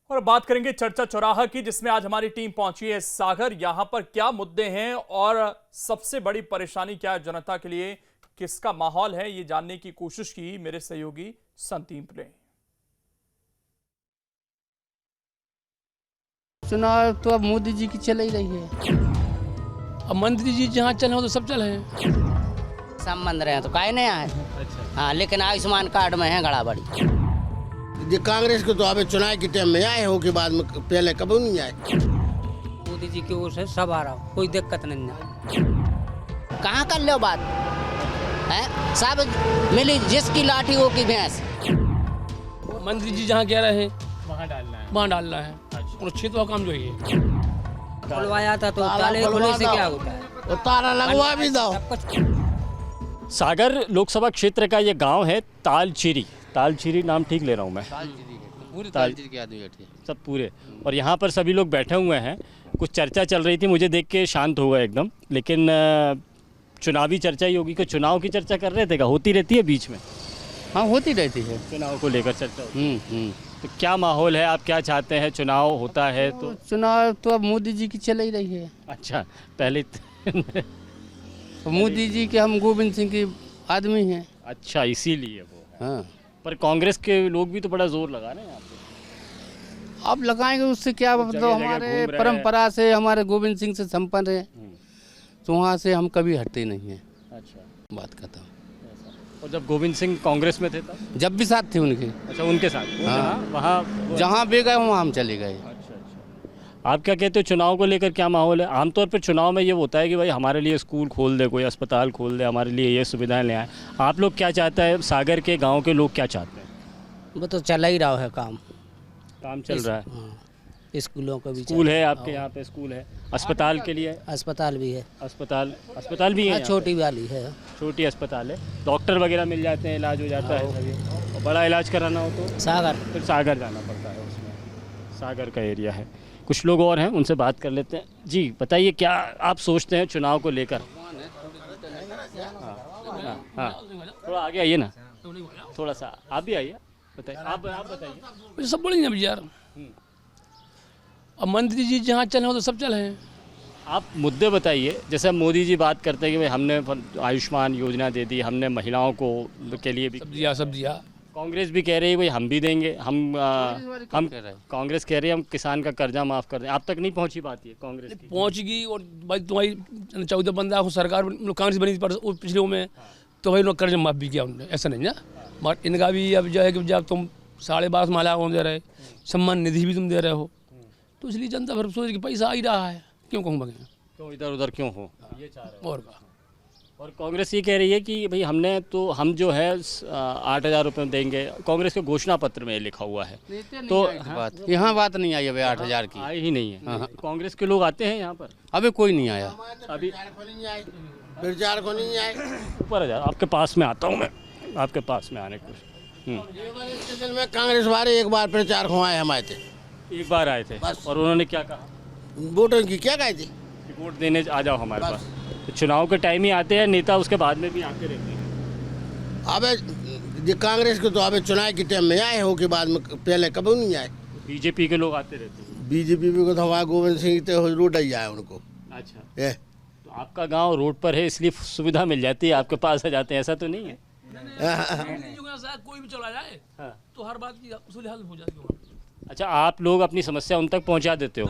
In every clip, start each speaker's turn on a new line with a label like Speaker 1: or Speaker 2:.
Speaker 1: और बात करेंगे चर्चा चौराहा की, जिसमें आज हमारी टीम पहुंची है सागर। यहां पर क्या मुद्दे हैं और सबसे बड़ी परेशानी क्या है जनता के लिए, किसका माहौल है, ये जानने की कोशिश की मेरे सहयोगी संदीप ने।
Speaker 2: चुनाव तो अब मोदी जी की चल ही रही है। अब मंत्री जी जहाँ चले तो सब चले हैं।
Speaker 3: सब मन रहे हैं तो काहे नहीं आए। अच्छा। हाँ, लेकिन आयुष्मान कार्ड में है गड़ाबड़ी।
Speaker 4: ये कांग्रेस को तो अभी चुनाव के टाइम में आए हो के बाद में, पहले कभी नहीं आए।
Speaker 3: मोदी जी की ओर से सब आ रहा हो, कोई दिक्कत नहीं है। कहाँ कर लो बात है, सब मिली जिसकी लाठी वो की भैंस।
Speaker 2: मंत्री जी जहाँ कह रहे हैं वहाँ डालना है। और क्षेत्र का काम जो है
Speaker 3: खुलवाया था तो ताले खुले से क्या होता है,
Speaker 4: तो ताला लगवा भी दो।
Speaker 5: सागर लोकसभा क्षेत्र का ये गांव है तालचीरी नाम ठीक ले रहा हूँ मैं?
Speaker 4: पूरी तालचीरी के आदमी बैठे
Speaker 5: सब पूरे। और यहाँ पर सभी लोग बैठे हुए हैं। कुछ चर्चा चल रही थी, मुझे देख के शांत हो गया एकदम। लेकिन चुनावी चर्चा ही होगी कि चुनाव की चर्चा कर रहे थे क्या? होती रहती है बीच में?
Speaker 2: हाँ, होती रहती है।
Speaker 5: चुनाव को लेकर चर्चा होती है। तो क्या माहौल है, आप क्या चाहते हैं? चुनाव होता है तो
Speaker 2: चुनाव तो अब मोदी जी की चल ही रही है।
Speaker 5: अच्छा, पहले
Speaker 2: मोदी जी के हम गोविंद सिंह के आदमी हैं।
Speaker 5: अच्छा, इसीलिए वो है।
Speaker 2: हाँ,
Speaker 5: पर कांग्रेस के लोग भी तो बड़ा जोर लगा रहे हैं यहाँ पे।
Speaker 2: अब लगाएंगे उससे क्या मतलब,
Speaker 5: जगह
Speaker 2: हमारे
Speaker 5: घूम रहे
Speaker 2: परंपरा से, हमारे गोविंद सिंह से संपन्न है, तो वहाँ से हम कभी हटते नहीं हैं।
Speaker 5: अच्छा,
Speaker 2: बात खत्म।
Speaker 5: और जब गोविंद सिंह कांग्रेस में थे तब?
Speaker 2: जब भी साथ थे उनके।
Speaker 5: अच्छा, उनके साथ
Speaker 2: हाँ।
Speaker 5: वहाँ
Speaker 2: जहाँ भी गए वहाँ हम चले गए।
Speaker 5: अच्छा अच्छा। आप क्या कहते हो, चुनाव को लेकर क्या माहौल है? आमतौर पर चुनाव में ये होता है कि भाई हमारे लिए स्कूल खोल दे, कोई अस्पताल खोल दे, हमारे लिए ये सुविधाएं ले आए। आप लोग क्या चाहते हैं? सागर के गांव के लोग क्या चाहते हैं?
Speaker 3: वो तो चला ही रहा है काम
Speaker 5: चल रहा है।
Speaker 3: हाँ, स्कूलों को भी
Speaker 5: स्कूल है आपके यहाँ पे? स्कूल है, अस्पताल के लिए?
Speaker 3: अस्पताल भी है।
Speaker 5: अस्पताल भी है?
Speaker 3: छोटी वाली है,
Speaker 5: छोटी अस्पताल है। डॉक्टर वगैरह मिल जाते हैं, इलाज हो जाता है सभी। और बड़ा इलाज कराना हो तो
Speaker 3: सागर
Speaker 5: फिर सागर जाना पड़ता है। उसमें सागर का एरिया है। कुछ लोग और हैं, उनसे बात कर लेते हैं। जी बताइए, क्या आप सोचते हैं चुनाव को लेकर? हाँ, थोड़ा आगे आइए ना, थोड़ा सा आप भी आइए, बताइए। आप बताइए।
Speaker 2: सब बोलेंगे अब यार, अब मंत्री जी जहाँ चले तो सब चले हैं।
Speaker 5: आप मुद्दे बताइए। जैसे मोदी जी बात करते हैं कि भाई हमने आयुष्मान योजना दे दी, हमने महिलाओं को के लिए भी
Speaker 2: सब दिया।
Speaker 5: कांग्रेस भी कह रही है भाई हम भी देंगे। हम कांग्रेस कह रही है हम किसान का कर्जा माफ़ कर दें। आप तक नहीं पहुंची बात? ये कांग्रेस की
Speaker 2: पहुँचगी। और भाई तुम्हारी 14 बंदा को सरकार कांग्रेस बनी पिछले में, तो भाई उन्होंने कर्ज माफ़ भी किया उन्होंने, ऐसा नहीं ना। मगर इनका भी अब जो है कि जब तुम 12.5 माला दे रहे, सम्मान निधि भी तुम दे रहे हो, तो इसलिए जनता भर सोच कि पैसा आ ही रहा है, क्यों कहूँ बगे,
Speaker 5: क्यों इधर उधर क्यों हो, ये चाह रहे हैं।
Speaker 2: और का।
Speaker 5: और कांग्रेस ये कह रही है कि भाई हम जो है 8,000 रुपये देंगे। कांग्रेस के घोषणा पत्र में लिखा हुआ है। तो
Speaker 2: यहाँ बात नहीं आई अभी 8,000 की।
Speaker 5: आई ही नहीं है। कांग्रेस के लोग आते हैं यहाँ पर?
Speaker 2: अभी कोई नहीं आया।
Speaker 5: अभी
Speaker 4: प्रचार को नहीं आए।
Speaker 5: ऊपर आ जाओ, आपके पास में आता हूँ मैं, आपके पास में आने कुछ।
Speaker 4: स्टेशन में कांग्रेस वाले एक बार प्रचार को आए, हम आए थे,
Speaker 5: एक बार आए थे। और उन्होंने क्या कहा?
Speaker 4: वोटों की क्या कहे थे?
Speaker 5: वोट देने आ जाओ हमारे पास। तो चुनाव के टाइम ही आते हैं नेता, उसके बाद में भी आते रहते हैं।
Speaker 4: अबे कांग्रेस को तो अभी चुनाव के टाइम में आए हो के बाद में, पहले कभी नहीं आए।
Speaker 5: बीजेपी के लोग आते रहते हैं।
Speaker 4: बीजेपी को तो हमारे गोविंद सिंह तो रोड ही आए उनको।
Speaker 5: अच्छा, तो आपका गांव रोड पर है इसलिए सुविधा मिल जाती है, आपके पास आ जाते हैं, ऐसा तो नहीं है?
Speaker 2: कोई भी चला जाए तो हर बात की उसूल हल हो जाती है।
Speaker 5: अच्छा, आप लोग अपनी समस्या उन तक पहुंचा देते हो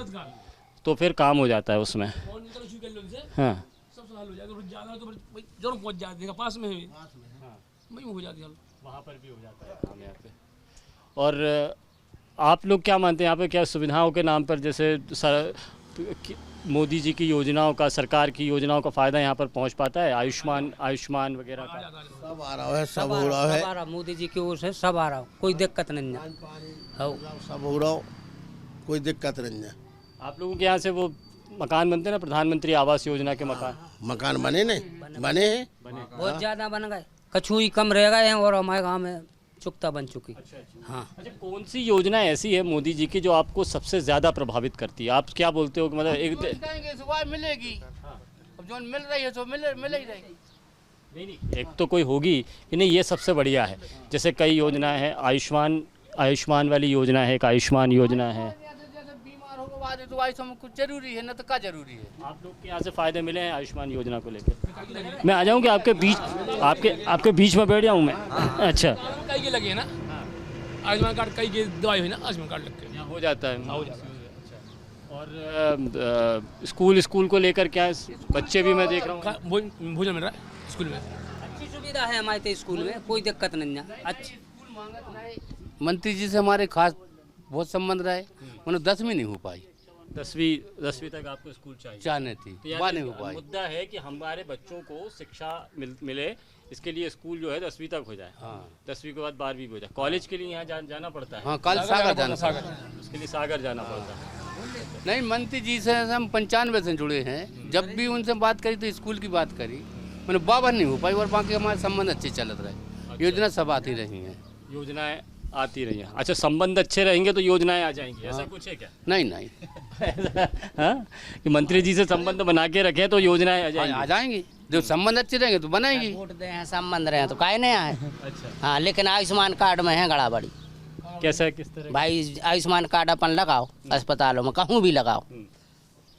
Speaker 5: तो फिर काम हो जाता है उसमें। हाँ,
Speaker 2: सब हल हो जाएगा। जाना तो जरूर पहुंच जाएगा, पास में हो जाती है,
Speaker 5: वहाँ पर भी हो जाता है काम यहाँ पे। और आप लोग क्या मानते हैं यहाँ पे, क्या सुविधाओं के नाम पर जैसे मोदी जी की योजनाओं का, सरकार की योजनाओं का फ़ायदा यहाँ पर पहुँच पाता है? आयुष्मान वगैरह का
Speaker 4: सब आ रहा है, सब हो रहा है।
Speaker 3: मोदी जी की ओर से सब आ रहा हो, कोई दिक्कत नहीं है।
Speaker 4: सब हो रहा हो, कोई दिक्कत नहीं है।
Speaker 5: आप लोगों के यहाँ से वो मकान बनते हैं ना, प्रधानमंत्री आवास योजना के
Speaker 4: मकान बने नहीं? बने हैं,
Speaker 3: बहुत ज़्यादा बन गए, कछु ही कम रह गए हैं और हमारे गाँव में चुकता बन चुकी। हाँ।
Speaker 5: अच्छा, कौन सी योजना ऐसी है मोदी जी की जो आपको सबसे ज़्यादा प्रभावित करती है? आप क्या बोलते हो कि मतलब एक
Speaker 2: मिलेगी, अब जो मिल रही है तो मिल ही रहेगी।
Speaker 5: नहीं, एक तो कोई होगी कि नहीं ये सबसे बढ़िया है। जैसे कई योजनाएं हैं, आयुष्मान आयुष्मान वाली योजना है, एक आयुष्मान योजना है।
Speaker 2: बीमार होगा बाद तो भाई सब कुछ जरूरी है ना, तो क्या जरूरी है।
Speaker 5: आप लोग के यहाँ से फ़ायदे मिले हैं आयुष्मान योजना को लेकर? मैं आ जाऊँगी आपके बीच, आपके बीच में बैठ जाऊँ मैं? अच्छा,
Speaker 2: कई के लगे है ना, आयुष्मान कार्ड कई की दवाई हुई ना, आयुष्मान कार्ड लग के
Speaker 5: यहाँ हो जाता है।
Speaker 2: हो जाती है।
Speaker 5: और स्कूल को लेकर क्या बच्चे भी मैं देख रहा हूँ
Speaker 2: भोजन मिल रहा है स्कूल में।
Speaker 3: अच्छी सुविधा है हमारे तो स्कूल में, कोई दिक्कत नहीं है। अच्छी
Speaker 6: मंत्री जी से हमारे खास बहुत संबंध रहे, उन्हें 10वीं नहीं हो पाई,
Speaker 5: 10वीं तक आपको स्कूल चाहिए,
Speaker 6: चाहने थी
Speaker 5: तो यानी
Speaker 6: वह नहीं हो पाई।
Speaker 5: मुद्दा है कि हमारे बच्चों को शिक्षा मिले, इसके लिए स्कूल जो है 10वीं तक हो जाए।
Speaker 6: हाँ
Speaker 5: 10वीं के बाद 12वीं हो जाए। कॉलेज के लिए यहाँ जाना पड़ता है,
Speaker 6: हाँ कल सागर जाना था।
Speaker 5: उसके लिए सागर जाना पड़ता है।
Speaker 6: नहीं मंत्री जी से हम 95 से जुड़े हैं, जब भी उनसे बात करी तो स्कूल की बात करी, मैंने बाबा नहीं हो पाई, और बाकी हमारे संबंध अच्छे चलते रहे, योजना सब आती रही हैं।
Speaker 5: योजनाएं आती रही हैं। अच्छा, संबंध अच्छे रहेंगे तो योजनाएं आ जाएंगी, ऐसा कुछ है क्या?
Speaker 6: नहीं
Speaker 5: हाँ, कि मंत्री जी से संबंध बना के रखें तो योजनाएं आ जाएंगी।
Speaker 6: आ जाएंगी, जब संबंध अच्छे रहेंगे तो बनाएंगी।
Speaker 3: वोट दे हैं, संबंध रहे हैं तो काहे नहीं आए।
Speaker 5: अच्छा,
Speaker 3: हाँ, लेकिन आयुष्मान कार्ड में है गड़ाबड़ी
Speaker 5: कैसा, किस तरह?
Speaker 3: भाई। आयुष्मान कार्ड अपन लगाओ अस्पतालों में, कहूँ भी लगाओ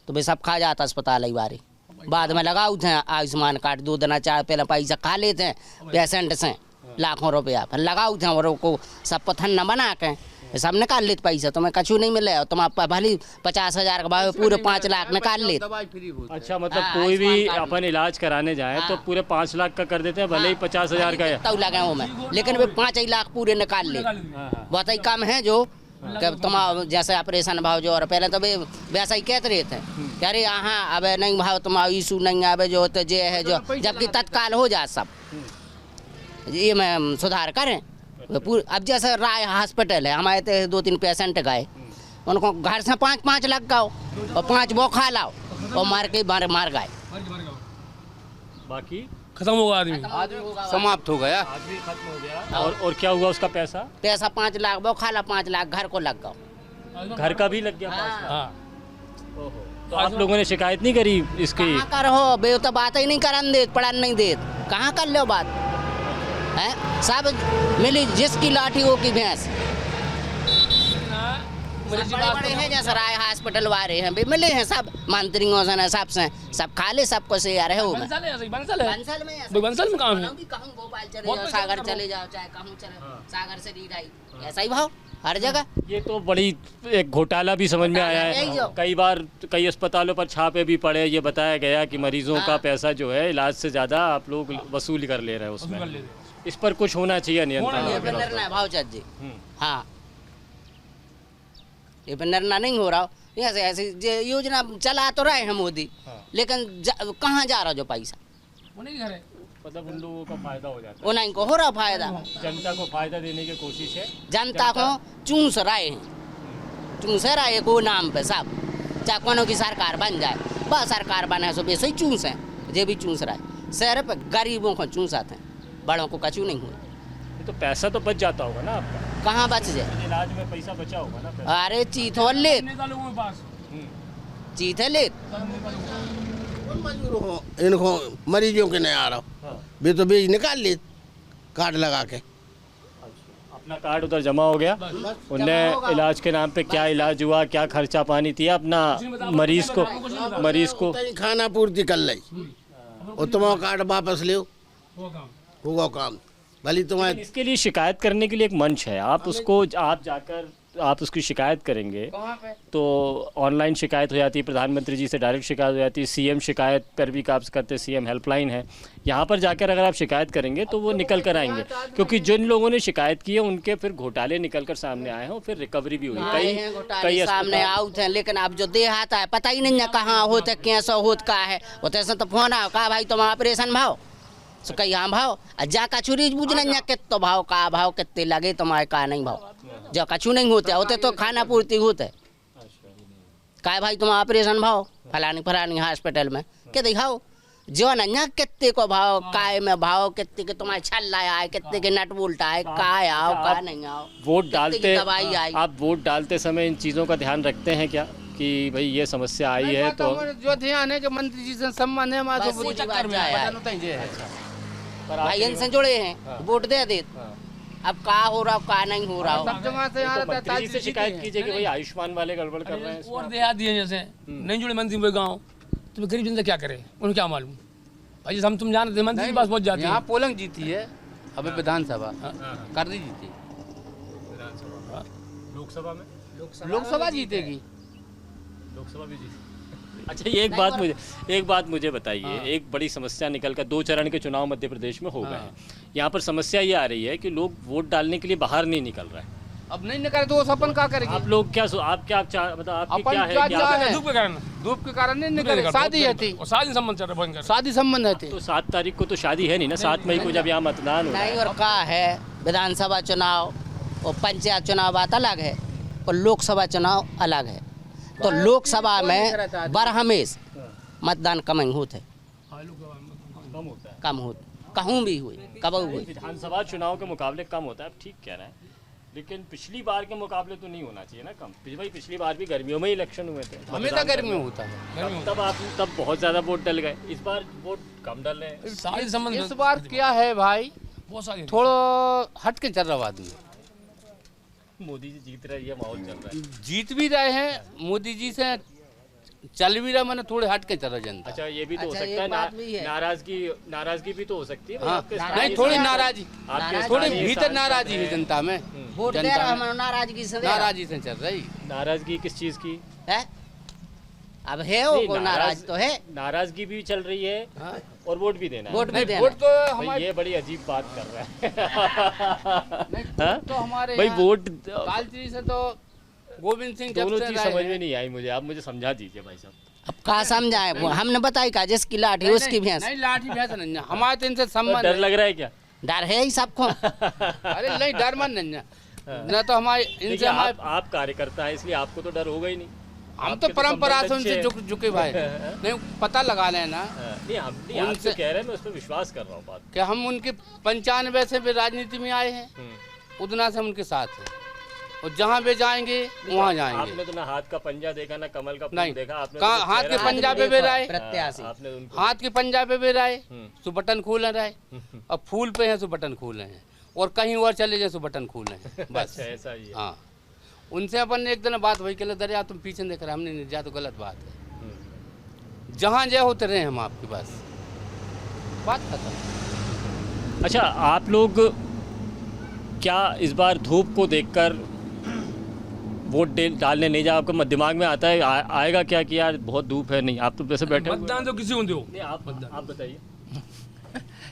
Speaker 3: तो भाई सब खा जाता अस्पताल ही बारी, बाद में लगाओ थे आयुष्मान कार्ड 2 दिन 4 पहले पैसा खा लेते हैं पेशेंट से लाखों रुपया, फिर लगाओ थे और को सब पथन न बना के सब निकाल लेते पैसा, तुम्हें कछु नहीं मिले, तुम आप भली 50,000 के भाव पूरे 5 लाख निकाल लेते।
Speaker 6: दवाई फ्री होती है।
Speaker 5: अच्छा, मतलब कोई भी अपन इलाज कराने जाए तो पूरे 5 लाख का कर देते हैं, भले ही 50,000 का है।
Speaker 3: तो लगे वो में, लेकिन वे 5 लाख पूरे निकाल ले। बहुत ही कम है जो तुम जैसे ऑपरेशन भाव जो, और पहले तो वे वैसा ही कहते रहे थे कि अरे यहाँ अब नहीं भाव तुम्हारा इशू नहीं आवे जो तो जे है जो, जबकि तत्काल हो जाए सब। ये मैं सुधार करें अब जैसे राय हॉस्पिटल है, हमारे तो 2-3 पेशेंट गए, उनको घर से 5-5 लग गए और 5 वो खा लाओ और मार गए।
Speaker 5: बाकी
Speaker 2: खत्म होगा आदमी।
Speaker 6: समाप्त हो गया।
Speaker 5: आदमी खत्म हो गया। और क्या हुआ उसका पैसा?
Speaker 3: 5 लाख वो खा ला, 5 लाख घर को लग गए।
Speaker 5: घर का भी लग गया 5 लाख।
Speaker 2: हाँ,
Speaker 5: ओहो, तो आप लोगों ने शिकायत नहीं करी इसकी?
Speaker 3: कहाँ कर हो बे, तो बात ही नहीं करन देत, पढ़न नहीं देत, कहाँ कर लो बात है। सब मिली जिसकी लाठी वो की भैंस। बड़े हैं जैसे राय हॉस्पिटल वाले हैं भी मिले हैं, सब मंत्रियों से सब से सब खा ले, सबको से यार है वो में।
Speaker 2: बंसल है, बंसल है।
Speaker 3: बंसल में
Speaker 2: भाई बंसल में काम है।
Speaker 3: कहूँ भोपाल चले जाओ, सागर चले जाओ, चाहे कहूँ चले, सागर से रीड आई, ऐसा ही भाव हर जगह।
Speaker 5: ये तो बड़ी एक घोटाला भी समझ में आया है। कई बार कई अस्पतालों पर छापे भी पड़े, ये बताया गया कि मरीजों का पैसा जो है इलाज से ज़्यादा आप लोग वसूल कर ले रहे हैं उसमें। इस पर कुछ होना चाहिए नियंत्रण।
Speaker 3: ये पे निर्णय भाव चल जी। हाँ, ये पे निर्णय नहीं हो रहा, ऐसे ऐसे योजना चला तो रहे हैं मोदी, लेकिन कहाँ जा रहा जो पैसा,
Speaker 2: वो नहीं घर है।
Speaker 5: मतलब उन लोगों का फायदा हो जाता
Speaker 3: उन्हीं को हो रहा फायदा,
Speaker 5: है, जनता को फायदा देने की कोशिश है।
Speaker 3: जनता को चूस रहे हैं, चूस रहे को नाम पे सब, चाहे कोनो की सरकार बन जाए, बस सरकार बने सो वैसे ही चूस है, ये भी चूस रहा है। सिर्फ गरीबों को चूसाते हैं, बड़ों को कचू नहीं हुआ।
Speaker 5: तो पैसा तो बच जाता होगा ना आपका?
Speaker 3: कहाँ बच जाए,
Speaker 5: इलाज में पैसा बचा होगा ना पैसा?
Speaker 3: अरे चीत हो ले,
Speaker 2: लोगों के पास
Speaker 3: चीत है ले,
Speaker 4: मजबूर हो, इनको मरीजों के नहीं आ रहा, वे तो बीज निकाल ले कार्ड लगा के।
Speaker 5: अपना कार्ड उधर जमा हो गया, उनने इलाज के नाम पे क्या इलाज हुआ, क्या खर्चा पानी दिया अपना मरीज को
Speaker 4: खाना पूर्ति कर ली और तुम्हारा कार्ड वापस ले होगा काम भली तुम्हारे।
Speaker 5: इसके लिए शिकायत करने के लिए एक मंच है, आप उसको आप जाकर आप उसकी शिकायत करेंगे तो ऑनलाइन शिकायत हो जाती है, प्रधानमंत्री जी से डायरेक्ट शिकायत हो जाती है, सीएम शिकायत पर भी काम करते हैं, सीएम हेल्पलाइन है। यहाँ पर जाकर अगर आप शिकायत करेंगे तो वो निकल कर आएंगे, क्योंकि जिन लोगों ने शिकायत की है उनके फिर घोटाले निकल कर सामने आए हैं और फिर रिकवरी भी हुई।
Speaker 3: कई सामने आउट है, लेकिन अब जो देह आता है पता ही नहीं है कहाँ होते, कैसा होत का है, होते से तो फोन आओ कहा भाई तुम ऑपरेशन भाव सो कहीं यहाँ भाव जा कछुरी बुझ नहीं कितो भाव का भाव कितने लगे तुम्हारे का नहीं भाव, जो कछु नहीं होते तो खाना पूर्ति होते का भाई तुम ऑपरेशन भाव फलानी हॉस्पिटल में क्या दिखाओ जो न कितने को भाव काय में भाव कितने के तुम्हारे छल आया है, कितने के नट बोल्टा है, का आओ का नहीं आओ।
Speaker 5: वोट डालते
Speaker 3: दवाई आई,
Speaker 5: आप वोट डालते समय इन चीज़ों का ध्यान रखते हैं क्या कि भाई ये समस्या आई है? तो
Speaker 6: जो ध्यान है कि मंत्री जी से संबंध है हमारे,
Speaker 3: भाई इनसे जुड़े हैं वोट दे दे, अब का हो रहा का नहीं हो रहा।
Speaker 6: सब जगह से यहाँ
Speaker 5: तो मंत्री जी से शिकायत कीजिए कि भाई आयुष्मान वाले गड़बड़ कर रहे हैं।
Speaker 2: और देहात दिए जैसे नहीं जुड़े मंत्री हुए गाँव, तो गरीब जनता क्या करे, उन्हें क्या मालूम भाई। हम तुम जानते मंत्री के पास पहुँच जाते
Speaker 6: यहाँ
Speaker 2: हैं।
Speaker 6: पोलंग जीती है, अभी विधानसभा कर दी जीती,
Speaker 5: लोकसभा में
Speaker 6: लोकसभा जीतेगी।
Speaker 5: लोकसभा भी जीती। अच्छा, ये एक बात मुझे बताइए, एक बड़ी समस्या निकल कर 2 चरण के चुनाव मध्य प्रदेश में हो गए हैं। यहाँ पर समस्या ये आ रही है कि लोग वोट डालने के लिए बाहर नहीं निकल रहे हैं।
Speaker 6: अब नहीं निकले तो वो अपन क्या करेंगे?
Speaker 5: आप लोग क्या मतलब आपकी
Speaker 6: अपन
Speaker 5: क्या है
Speaker 6: क्या
Speaker 5: कि आप-
Speaker 6: चाह है?
Speaker 2: धूप के कारण
Speaker 6: धूप के कारण नहीं निकले, शादी है थी,
Speaker 2: और शादी संबंध चल रहा है,
Speaker 6: शादी संबंध है थी।
Speaker 5: तो 7 तारीख को तो शादी है नहीं ना, 7 मई को जब यहाँ मतदान हो रहा है।
Speaker 3: नहीं और का है, विधानसभा चुनाव और पंचायत चुनाव बात अलग है और लोकसभा चुनाव अलग है। तो लोकसभा में बरहमेश मतदान कम ही होते,
Speaker 5: कम होता है।
Speaker 3: कम होते, कहूँ भी हुई कब हुई।
Speaker 5: विधानसभा चुनाव के मुकाबले कम होता है, आप ठीक कह रहे हैं, लेकिन पिछली बार के मुकाबले तो नहीं होना चाहिए ना कम। भाई पिछली बार भी गर्मियों में ही इलेक्शन हुए थे,
Speaker 6: हमेशा गर्मी में होता है।
Speaker 5: तब बहुत ज्यादा वोट डल गए, इस बार वोट कम डल रहे हैं।
Speaker 2: शादी संबंध
Speaker 6: इस बार क्या है भाई,
Speaker 2: बहुत सारी
Speaker 6: थोड़ा हट के चल रहा आदमी।
Speaker 5: मोदी जी जीत रहे, ये माहौल चल रहा है।
Speaker 6: जीत भी रहे हैं मोदी जी से, चल भी रहा, मैंने थोड़े हट के चल रहा जनता।
Speaker 5: अच्छा, ये भी तो हो
Speaker 3: अच्छा,
Speaker 5: सकता
Speaker 3: एक
Speaker 5: है,
Speaker 3: बात भी है।
Speaker 5: नाराजगी भी तो हो सकती है।
Speaker 6: हाँ,
Speaker 5: आपके
Speaker 6: नहीं
Speaker 5: स्थानीय
Speaker 6: थोड़ी
Speaker 5: सांसद-
Speaker 6: नाराजी,
Speaker 5: आपके
Speaker 6: थोड़ी
Speaker 5: स्थानीय
Speaker 6: भीतर
Speaker 5: सांसद
Speaker 6: नाराजी है
Speaker 5: हैं।
Speaker 6: जनता में।
Speaker 3: वोट दे
Speaker 6: जनता
Speaker 3: रहा
Speaker 6: में
Speaker 3: हम नाराजगी से दे रहा
Speaker 6: नाराजी से चल रही
Speaker 5: नाराजगी किस चीज की?
Speaker 3: है। अब है
Speaker 5: नहीं,
Speaker 3: वो नाराज तो है,
Speaker 5: नाराजगी भी चल रही है और वोट भी देना है।
Speaker 3: वोट भी
Speaker 6: नहीं,
Speaker 3: देना
Speaker 6: वोट तो
Speaker 5: भाई,
Speaker 6: हमारे
Speaker 5: ये बड़ी अजीब बात कर रहा है।
Speaker 6: नहीं,
Speaker 5: हाँ?
Speaker 6: वोट तो हमारे
Speaker 5: भाई
Speaker 6: यहाँ
Speaker 5: वोट
Speaker 6: कालची से तो गोविंद सिंह जब
Speaker 5: दोनों
Speaker 6: से
Speaker 5: चीज
Speaker 6: रहे
Speaker 5: समझ
Speaker 6: हैं।
Speaker 5: में नहीं आई मुझे, आप मुझे समझा दीजिए भाई साहब।
Speaker 3: अब का समझाए, हमने बताई का जिसकी लाठी
Speaker 6: नहीं,
Speaker 3: उसकी भैंस।
Speaker 6: नहीं लाठी भैंस नहीं है। हमारे तो इनसे संबंध
Speaker 5: डर
Speaker 6: है।
Speaker 5: लग रहा है क्या?
Speaker 3: डर है ही सबको।
Speaker 6: अरे नहीं, डर मन नहीं है। न तो हमारे
Speaker 5: देखिए,
Speaker 6: इनसे हमारे
Speaker 5: आप कार्यकर्ता है, इसलिए आपको तो डर होगा ही नहीं।
Speaker 6: हम
Speaker 5: आपके
Speaker 6: तो परंपरा से
Speaker 5: संबंध
Speaker 6: उनसे
Speaker 5: अच्छे हैं।
Speaker 6: झुके भाई। नहीं पता लगा लेना
Speaker 5: नहीं, हम नहीं, आप
Speaker 6: उनसे-
Speaker 5: जो कह रहे हैं मैं उस पर विश्वास कर रहा हूँ बात।
Speaker 6: कि हम उनके 95 से भी राजनीति में आए हैं, उतना से हम उनके साथ हैं और जहाँ भी जाएंगे वहाँ जाएंगे।
Speaker 5: आपने तो ना हाथ का पंजा देखा ना कमल का फूल
Speaker 6: नहीं,
Speaker 5: देखा, आपने
Speaker 6: कहाँ
Speaker 5: तो
Speaker 6: हाथ के
Speaker 5: चेहरा-
Speaker 6: पंजा पे भी रहे,
Speaker 3: प्रत्याशी
Speaker 5: आपने उनको
Speaker 6: हाथ के पंजा पे भी रहे तो बटन खोल रहे, और फूल पे हैं तो बटन खोले हैं, और कहीं और चले जाए तो बटन खोले हैं बस।
Speaker 5: अच्छा, ऐसा ही है।
Speaker 6: हाँ, उनसे अपन ने एक दिन बात वही के दरिया तुम पीछे देख रहे, हमने नहीं जा तो गलत बात है। जहाँ जय होते रहे हम आपके पास, बात खत्म।
Speaker 5: अच्छा, आप लोग क्या इस बार धूप को देखकर वोट डालने नहीं जा? आपको दिमाग में आता है आएगा क्या कि यार बहुत धूप है? नहीं, आप तो वैसे बैठे हो।
Speaker 2: मतदान तो किसी को दो।
Speaker 5: नहीं, आप बताइए,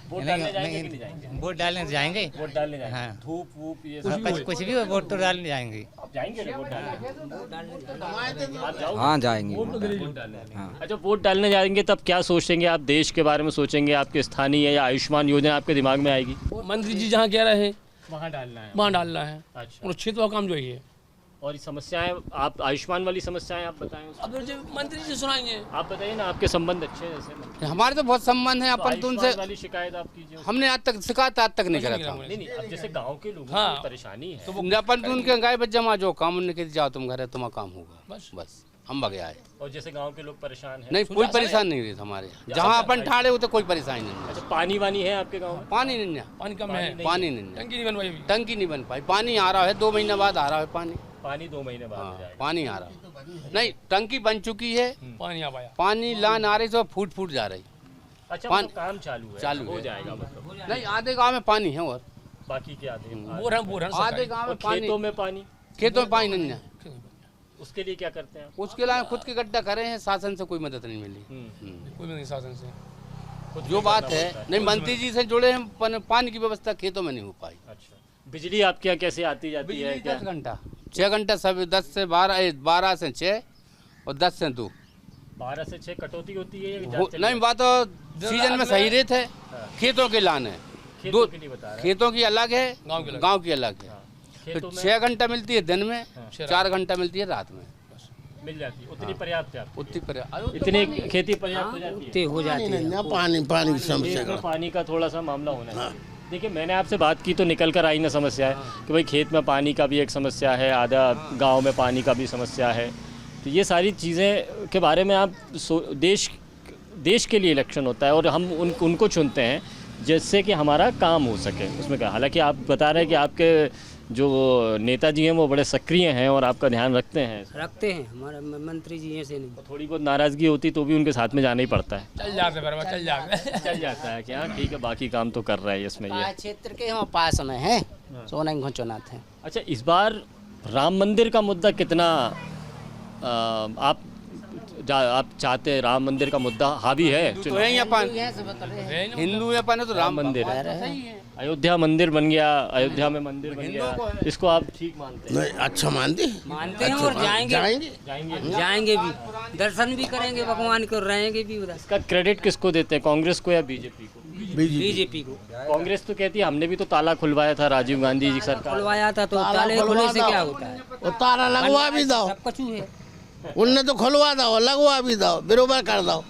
Speaker 5: वोट डालने जाएंगे कि नहीं जाएंगे?
Speaker 7: वोट डालने जाएंगे।
Speaker 5: वोट डालने जाएंगे।
Speaker 7: हाँ।
Speaker 5: धूप वूप ये
Speaker 7: हाँ,
Speaker 5: सब
Speaker 7: कुछ भी हो, वोट तो डालने जाएंगे।
Speaker 5: आप जाएंगे ना वोट डालने? आप जाओगे?
Speaker 8: हाँ जाएंगे।
Speaker 5: वोट डालने। अच्छा, वोट डालने जाएंगे तब क्या सोचेंगे आप? देश के बारे में सोचेंगे? आपके स्थानीय या आयुष्मान योजना आपके दिमाग में आएगी?
Speaker 2: मंत्री जी जहाँ कह रहे हैं
Speaker 5: वहाँ डालना है।
Speaker 2: वहाँ डालना है,
Speaker 5: अच्छा,
Speaker 2: और क्षेत्र का काम जो है।
Speaker 5: और ये समस्याएं, आप आयुष्मान वाली समस्याएं आप बताएं उसको।
Speaker 2: अब जो मंत्री जी सुनाएंगे।
Speaker 5: आप बताइए ना, आपके संबंध अच्छे हैं जैसे।
Speaker 6: हमारे तो बहुत संबंध है, अपन तो उनसे
Speaker 5: आयुष्मान वाली शिकायत आप कीजिए।
Speaker 6: हमने आज तक शिकायत आज तक नहीं करा था।
Speaker 5: नहीं नहीं, अब जैसे गांव के लोगों
Speaker 2: हाँ।
Speaker 5: को परेशानी है,
Speaker 6: तो अपन तो उनके गाय बच्चा माँ जो काम उनने कह जाओ तुम घर है, तुम्हारा काम होगा,
Speaker 2: बस।
Speaker 6: बस हम बगे आए।
Speaker 5: और जैसे गांव के लोग परेशान हैं।
Speaker 6: नहीं, कोई परेशान नहीं रही हमारे यहाँ। जहाँ अपन ठाड़े होते कोई परेशानी नहीं है।
Speaker 5: अच्छा, पानी वानी है आपके गांव में?
Speaker 6: पानी नहीं है,
Speaker 2: पानी कम है,
Speaker 6: पानी नहीं है,
Speaker 2: टंकी नहीं बनवाई अभी।
Speaker 6: टंकी नहीं बन पाई। पानी आ रहा है, 2 महीने बाद आ रहा है पानी।
Speaker 5: पानी 2 महीने बाद आ
Speaker 6: हाँ,
Speaker 5: जाएगा।
Speaker 6: पानी आ रहा है। नहीं, टंकी बन चुकी है,
Speaker 2: पानी आ पाया।
Speaker 6: पानी लान आ रही तो फूट फूट जा रही।
Speaker 5: अच्छा,
Speaker 6: पानी-
Speaker 5: मतलब काम चालू है,
Speaker 6: चालू
Speaker 5: हो
Speaker 6: है।
Speaker 5: जाएगा मतलब।
Speaker 6: नहीं, आधे गांव में पानी है, और
Speaker 5: बाकी के आधे
Speaker 2: बोर है
Speaker 6: आधे गांव
Speaker 5: और
Speaker 6: में पानी,
Speaker 5: खेतों में पानी,
Speaker 6: खेतों में पानी नहीं है।
Speaker 5: उसके लिए क्या करते हैं?
Speaker 6: उसके लिए खुद के गड्ढा करे हैं, शासन से कोई मदद नहीं मिली।
Speaker 2: कोई भी नहीं शासन से।
Speaker 5: खुद
Speaker 6: जो
Speaker 5: भी
Speaker 6: बात
Speaker 5: करना
Speaker 6: है,
Speaker 5: पड़ता
Speaker 6: नहीं मंत्री जी से जुड़े हैं, पानी की व्यवस्था खेतों में नहीं हो पाई।
Speaker 5: अच्छा, बिजली आपके यहाँ कैसे आती जाती है?
Speaker 6: बिजली
Speaker 5: क्या
Speaker 6: 10 घंटा, 6 घंटा सब, 10 से 12, 12 से 6 और 10 से 2।
Speaker 5: 12 से 6 कटौती होती है या
Speaker 6: हो-
Speaker 5: जाते
Speaker 6: नहीं, बात तो सीजन में सही रेट है, खेतों के लाने
Speaker 5: खेतों के लिए बता रहे हैं।
Speaker 6: खेतों की अलग है, गांव की अलग है।
Speaker 5: खेतों
Speaker 6: तो
Speaker 5: में
Speaker 6: 6 घंटा मिलती है दिन में, 4 घंटा मिलती है रात में,
Speaker 5: मिल जाती है, उतनी पर्याप्त है आपको?
Speaker 6: उतनी पर
Speaker 5: इतनी खेती पर्याप्त हो जाती है?
Speaker 7: हो जाती है।
Speaker 4: यहाँ पानी पानी की
Speaker 5: देश
Speaker 4: समस्या
Speaker 5: में
Speaker 4: का
Speaker 5: पानी का थोड़ा सा मामला होना चाहिए। देखिए, मैंने आपसे बात की तो निकल कर आई ना समस्या है कि भाई खेत में पानी का भी एक समस्या है, आधा गांव में पानी का भी समस्या है। तो ये सारी चीज़ें के बारे में आप देश के लिए इलेक्शन होता है और हम उनको चुनते हैं जिससे कि हमारा काम हो सके उसमें क्या। हालांकि आप बता रहे हैं कि आपके जो नेताजी हैं वो बड़े सक्रिय हैं और आपका ध्यान रखते हैं।
Speaker 7: हमारे मंत्री जी ऐसे नहीं।
Speaker 5: थोड़ी बहुत नाराज़गी होती तो भी उनके साथ में जाना ही पड़ता है।
Speaker 2: चल जाते बराबर चल
Speaker 5: जाता है क्या, ठीक है, बाकी काम तो कर रहा है इसमें ये।
Speaker 3: क्षेत्र के हम पास में हैं, सोना घोचनाथ है।
Speaker 5: अच्छा, इस बार राम मंदिर का मुद्दा कितना आप चाहते हैं? राम मंदिर का मुद्दा हावी है?
Speaker 6: तो है ही अपन हिंदू है, अपन तो राम
Speaker 5: मंदिर
Speaker 6: है।
Speaker 5: अयोध्या मंदिर बन गया, अयोध्या में मंदिर बन गया, इसको आप ठीक मानते हैं?
Speaker 4: नहीं, अच्छा मानते
Speaker 7: हैं और जाएंगे भी, दर्शन भी करेंगे भगवान को, रहेंगे भी उधर।
Speaker 5: इसका क्रेडिट किसको देते हैं, कांग्रेस को या बीजेपी को?
Speaker 7: बीजेपी को।
Speaker 5: कांग्रेस तो कहती है हमने भी तो ताला खुलवाया था, राजीव गांधी जी सरकार
Speaker 7: खुलवाया था, तो ताले खुलने से क्या होता है?
Speaker 4: वो ताला लगवा भी दो,
Speaker 7: सब कुछ है,
Speaker 4: उनने तो खुलवा दो, लगवा भी दो, बरोबर कर दो।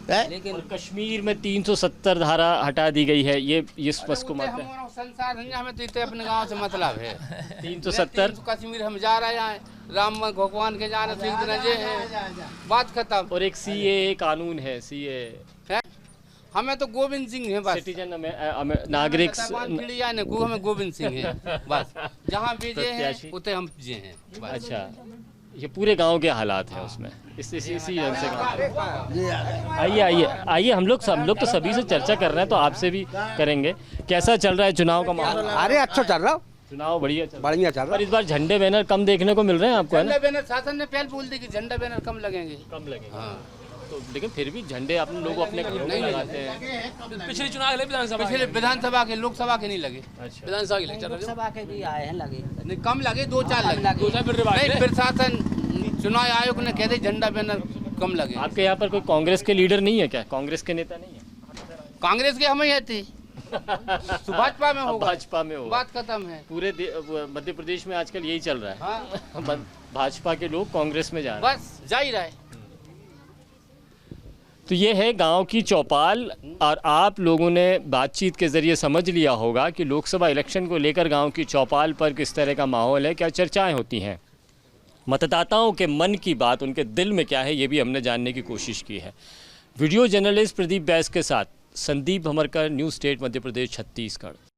Speaker 7: लेकिन
Speaker 5: और कश्मीर में 370 धारा हटा दी गई है, ये इस बस को मानते हैं?
Speaker 6: संसार हमें तो इतने अपने गांव से मतलब है।
Speaker 5: 370
Speaker 6: कश्मीर हम जा रहे हैं, राम भगवान के जा रहे हैं, बात खत्म।
Speaker 5: और एक सीए कानून है, सीए
Speaker 6: है? हमें तो गोविंद सिंह है बस,
Speaker 5: सिटीजन नागरिक
Speaker 6: हमें गोविंद सिंह है बस, जहाँ भेजे हैं उतने हम जे हैं बस।
Speaker 5: अच्छा, ये पूरे गांव के हालात हैं उसमें, इसी ढंग से आइए हम लोग तो सभी से चर्चा कर रहे हैं, तो आपसे भी करेंगे। कैसा चल रहा है चुनाव का माहौल?
Speaker 8: अरे अच्छा चल रहा,
Speaker 5: चुनाव बढ़िया चल रहा
Speaker 8: बढ़िया।
Speaker 5: पर इस बार झंडे बैनर कम देखने को मिल रहे हैं आपको, है ना?
Speaker 6: झंडा बैनर शासन ने पहले बोल दी कि झंडा बैनर कम लगेंगे।
Speaker 5: हाँ, तो लेकिन फिर भी झंडे अपने लोग अपने घरों में लगाते हैं।
Speaker 2: पिछले चुनाव के लिए
Speaker 6: पिछले विधानसभा के, लोकसभा के नहीं लगे।
Speaker 5: अच्छा,
Speaker 2: विधानसभा के लिए
Speaker 3: लोकसभा के भी आए हैं, लगे
Speaker 6: नहीं, कम लगे, 2-4 लगे। नहीं, प्रशासन चुनाव आयोग ने कह दे झंडा बैनर कम लगे।
Speaker 5: आपके यहाँ पर कोई कांग्रेस के लीडर नहीं है क्या, कांग्रेस के नेता नहीं है?
Speaker 6: कांग्रेस के हम ही थे, भाजपा में होगा,
Speaker 5: भाजपा में होगा,
Speaker 6: बात खत्म है।
Speaker 5: पूरे मध्य प्रदेश में आजकल यही चल रहा है।
Speaker 6: हाँ।
Speaker 5: भाजपा के लोग कांग्रेस में जा रहे हैं,
Speaker 6: बस जा ही रहा है।
Speaker 5: तो ये है गांव की चौपाल, और आप लोगों ने बातचीत के ज़रिए समझ लिया होगा कि लोकसभा इलेक्शन को लेकर गांव की चौपाल पर किस तरह का माहौल है, क्या चर्चाएं होती हैं, मतदाताओं के मन की बात, उनके दिल में क्या है, ये भी हमने जानने की कोशिश की है। वीडियो जर्नलिस्ट प्रदीप बैस के साथ संदीप भमरकर, न्यूज़ स्टेट मध्य प्रदेश, छत्तीसगढ़।